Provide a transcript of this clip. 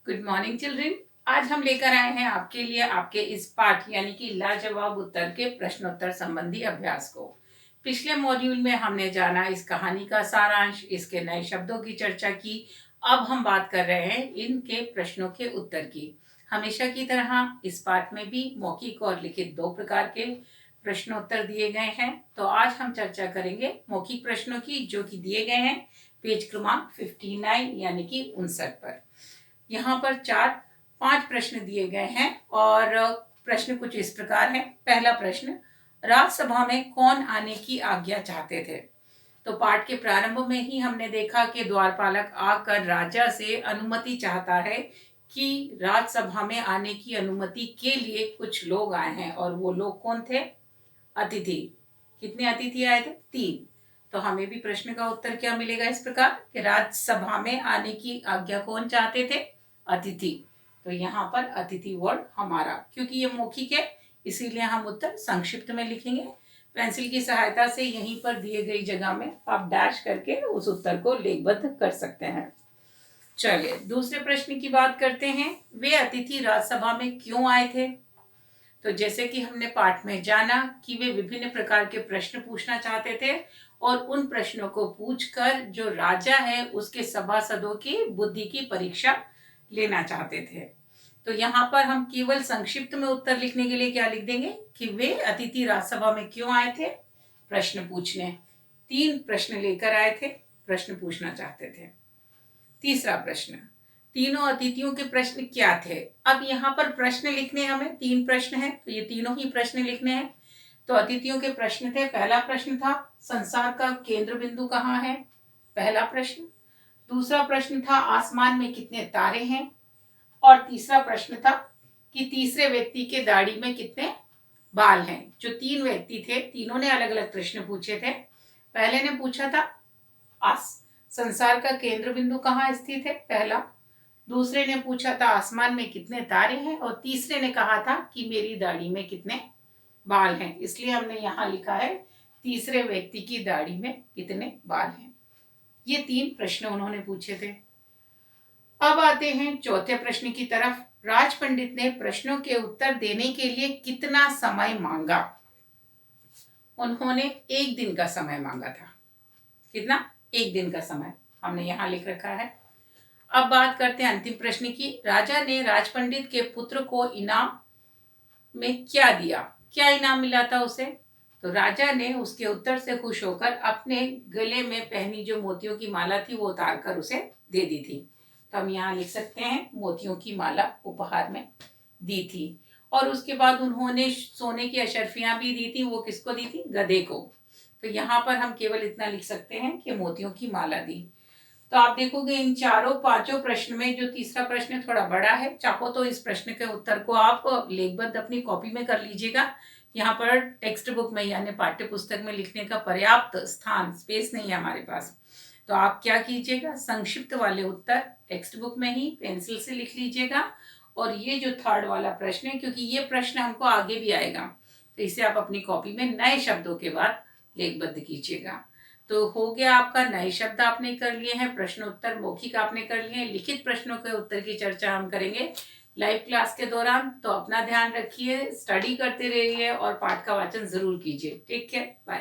Good morning children. आज हम लेकर आए हैं आपके लिए आपके इस पाठ यानी कि लाजवाब उत्तर के प्रश्नोत्तर संबंधी अभ्यास को। पिछले मॉड्यूल में हमने जाना इस कहानी का सारांश, इसके नए शब्दों की चर्चा की। अब हम बात कर रहे हैं इनके प्रश्नों के उत्तर की। हमेशा की तरह इस पाठ में भी मौखिक और लिखित दो प्रकार के प्रश्नोत्तर दिए गए हैं। तो आज हम चर्चा करेंगे मौखिक प्रश्नों की, जो कि दिए गए हैं पेज क्रमांक 59 यानी कि 59 पर। यहाँ पर चार पांच प्रश्न दिए गए हैं और प्रश्न कुछ इस प्रकार है। पहला प्रश्न, राज्यसभा में कौन आने की आज्ञा चाहते थे? तो पाठ के प्रारंभ में ही हमने देखा कि द्वारपालक आकर राजा से अनुमति चाहता है कि राज्यसभा में आने की अनुमति के लिए कुछ लोग आए हैं, और वो लोग कौन थे? अतिथि। कितने अतिथि आए थे? 3। तो हमें भी प्रश्न का उत्तर क्या मिलेगा इस प्रकार कि राज्यसभा में आने की आज्ञा कौन चाहते थे? अतिथि। तो यहाँ पर अतिथि वर्ड हमारा, क्योंकि ये मौखिक है इसीलिए हम उत्तर संक्षिप्त में लिखेंगे। पेंसिल की सहायता से यहीं पर दिए गई जगह में आप डैश करके उस उत्तर को लेखबद्ध कर सकते हैं। चलिए दूसरे प्रश्न की बात करते हैं। वे अतिथि राज्यसभा में क्यों आए थे? तो जैसे कि हमने पाठ में जाना कि वे विभिन्न प्रकार के प्रश्न पूछना चाहते थे, और उन प्रश्नों को पूछकर जो राजा है उसके सभासदों की बुद्धि की परीक्षा लेना चाहते थे। तो यहाँ पर हम केवल संक्षिप्त में उत्तर लिखने के लिए क्या लिख देंगे कि वे अतिथि राज्यसभा में क्यों आए थे? प्रश्न पूछने। 3 प्रश्न लेकर आए थे, प्रश्न पूछना चाहते थे। तीसरा प्रश्न, तीनों अतिथियों के प्रश्न क्या थे? अब यहाँ पर प्रश्न लिखने, हमें 3 प्रश्न है तो ये तीनों ही प्रश्न लिखने हैं। तो अतिथियों के प्रश्न थे। पहला प्रश्न था संसार का केंद्र बिंदु कहाँ है? पहला प्रश्न। दूसरा प्रश्न था आसमान में कितने तारे हैं? और तीसरा प्रश्न था कि तीसरे व्यक्ति के दाढ़ी में कितने बाल हैं? जो 3 व्यक्ति थे, तीनों ने अलग अलग प्रश्न पूछे थे। पहले ने पूछा था संसार का केंद्र बिंदु कहाँ स्थित है, पहला। दूसरे ने पूछा था आसमान में कितने तारे हैं, और तीसरे ने कहा था कि मेरी दाढ़ी में कितने बाल हैं। इसलिए हमने यहाँ लिखा है तीसरे व्यक्ति की दाढ़ी में कितने बाल हैं। ये 3 प्रश्न उन्होंने पूछे थे। अब आते हैं चौथे प्रश्न की तरफ। राज पंडित ने प्रश्नों के उत्तर देने के लिए कितना समय मांगा? उन्होंने 1 दिन का समय मांगा था। कितना? 1 दिन का समय हमने यहाँ लिख रखा है। अब बात करते हैं अंतिम प्रश्न की। राजा ने राजपंडित के पुत्र को इनाम में क्या दिया? क्या इनाम मिला था उसे? तो राजा ने उसके उत्तर से खुश होकर अपने गले में पहनी जो मोतियों की माला थी वो उतार कर उसे दे दी थी। तो हम यहाँ लिख सकते हैं मोतियों की माला उपहार में दी थी। और उसके बाद उन्होंने सोने की अशर्फियां भी दी थी। वो किसको दी थी? गधे को। तो यहाँ पर हम केवल इतना लिख सकते हैं कि मोतियों की माला दी। तो आप देखोगे इन चारों पांचों प्रश्न में जो तीसरा प्रश्न थोड़ा बड़ा है। चाहो तो इस प्रश्न के उत्तर को आप लेखबद्ध अपनी कॉपी में कर लीजिएगा। यहाँ पर टेक्स्ट बुक में यानी पाठ्य पुस्तक में लिखने का पर्याप्त स्थान, स्पेस नहीं है हमारे पास। तो आप क्या कीजिएगा, संक्षिप्त वाले उत्तर टेक्स्ट बुक में ही पेंसिल से लिख लीजिएगा। और ये जो थर्ड वाला प्रश्न है, क्योंकि ये प्रश्न हमको आगे भी आएगा, तो इसे आप अपनी कॉपी में नए शब्दों के बाद लेखबद्ध कीजिएगा। तो हो गया आपका। नए शब्द आपने कर लिए हैं, प्रश्न उत्तर मौखिक आपने कर लिए हैं। लिखित प्रश्नों के उत्तर की चर्चा हम करेंगे लाइव क्लास के दौरान। तो अपना ध्यान रखिए, स्टडी करते रहिए और पाठ का वाचन जरूर कीजिए। Take care, bye.